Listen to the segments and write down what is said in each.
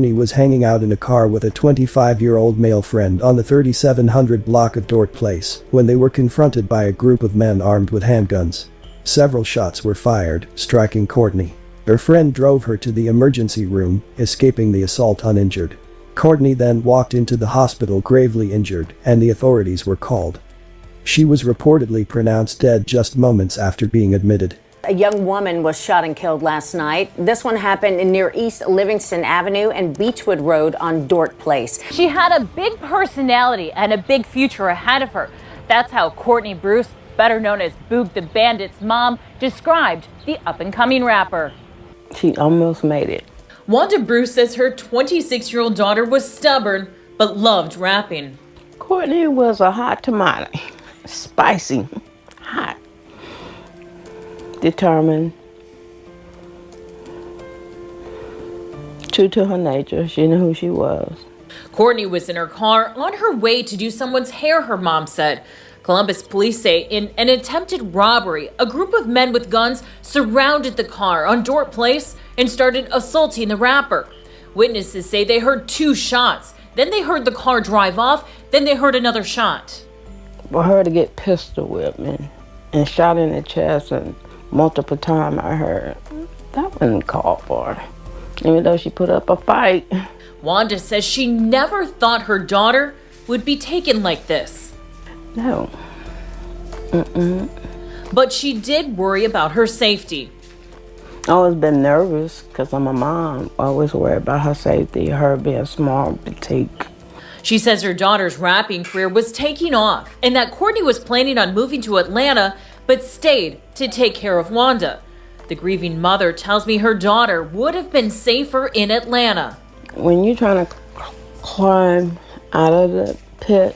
Courtney was hanging out in a car with a 25-year-old male friend on the 3700 block of Dort Place when they were confronted by a group of men armed with handguns. Several shots were fired, striking Courtney. Her friend drove her to the emergency room, escaping the assault uninjured. Courtney then walked into the hospital gravely injured, and the authorities were called. She was reportedly pronounced dead just moments after being admitted. A young woman was shot and killed last night. This one happened near East Livingston Avenue and Beechwood Road on Dort Place. She had a big personality and a big future ahead of her. That's how Courtney Bruce, better known as Boog the Bandit's mom, described the up-and-coming rapper. She almost made it. Wanda Bruce says her 26-year-old daughter was stubborn but loved rapping. Courtney was a hot tomato. Spicy, hot, determined, true to her nature. She knew who she was. Courtney was in her car on her way to do someone's hair, her mom said. Columbus police say in an attempted robbery, a group of men with guns surrounded the car on Dort Place and started assaulting the rapper. Witnesses say they heard 2 shots. Then they heard the car drive off. Then they heard another shot. For her to get pistol whipped and shot in the chest and multiple times, I heard that wasn't called for, even though she put up a fight. Wanda says she never thought her daughter would be taken like this. No. But she did worry about her safety. I always been nervous because I'm a mom. I always worry about her safety, her being small, petite. She says her daughter's rapping career was taking off and that Courtney was planning on moving to Atlanta but stayed to take care of Wanda. The grieving mother tells me her daughter would have been safer in Atlanta. When you're trying to climb out of the pit,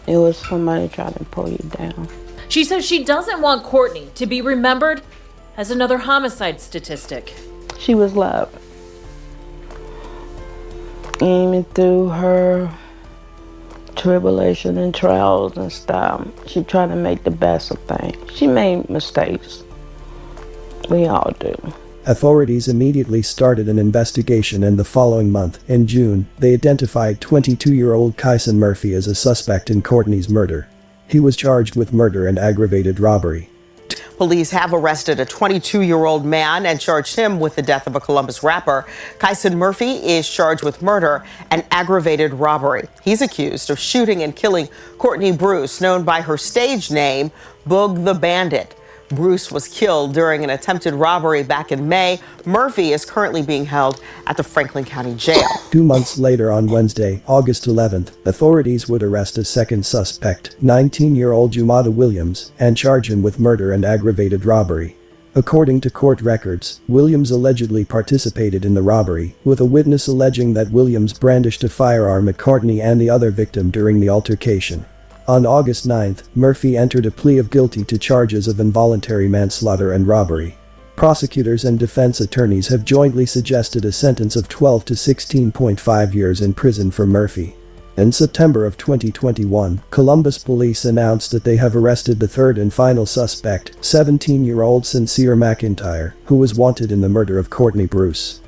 it was somebody trying to pull you down. She says she doesn't want Courtney to be remembered as another homicide statistic. She was loved. Even through her tribulation and trials and stuff, she tried to make the best of things. She made mistakes. We all do. Authorities immediately started an investigation, and the following month, in June, they identified 22-year-old Kyson Murphy as a suspect in Courtney's murder. He was charged with murder and aggravated robbery. Police have arrested a 22-year-old man and charged him with the death of a Columbus rapper. Kyson Murphy is charged with murder and aggravated robbery. He's accused of shooting and killing Courtney Bruce, known by her stage name, Boog the Bandit. Bruce was killed during an attempted robbery back in May. Murphy is currently being held at the Franklin County Jail. 2 months later, on Wednesday, August 11th, authorities would arrest a second suspect, 19-year-old Jumada Williams, and charge him with murder and aggravated robbery. According to court records, Williams allegedly participated in the robbery, with a witness alleging that Williams brandished a firearm at Courtney and the other victim during the altercation. On August 9th, Murphy entered a plea of guilty to charges of involuntary manslaughter and robbery. Prosecutors and defense attorneys have jointly suggested a sentence of 12 to 16.5 years in prison for Murphy. In September of 2021, Columbus police announced that they have arrested the third and final suspect, 17-year-old Sincere McIntyre, who was wanted in the murder of Courtney Bruce.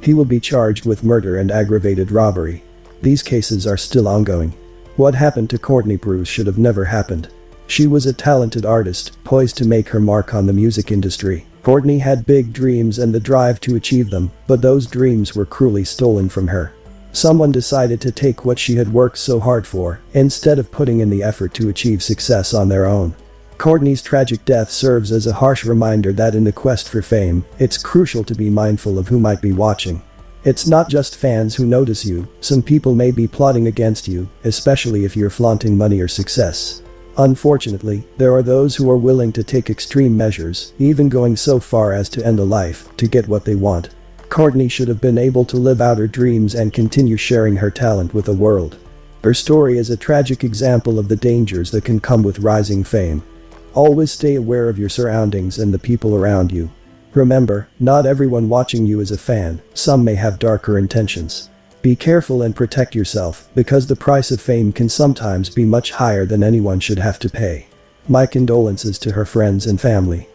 He will be charged with murder and aggravated robbery. These cases are still ongoing. What happened to Courtney Bruce should have never happened. She was a talented artist, poised to make her mark on the music industry. Courtney had big dreams and the drive to achieve them, but those dreams were cruelly stolen from her. Someone decided to take what she had worked so hard for, instead of putting in the effort to achieve success on their own. Courtney's tragic death serves as a harsh reminder that in the quest for fame, it's crucial to be mindful of who might be watching. It's not just fans who notice you, some people may be plotting against you, especially if you're flaunting money or success. Unfortunately, there are those who are willing to take extreme measures, even going so far as to end a life, to get what they want. Courtney should have been able to live out her dreams and continue sharing her talent with the world. Her story is a tragic example of the dangers that can come with rising fame. Always stay aware of your surroundings and the people around you. Remember, not everyone watching you is a fan, some may have darker intentions. Be careful and protect yourself, because the price of fame can sometimes be much higher than anyone should have to pay. My condolences to her friends and family.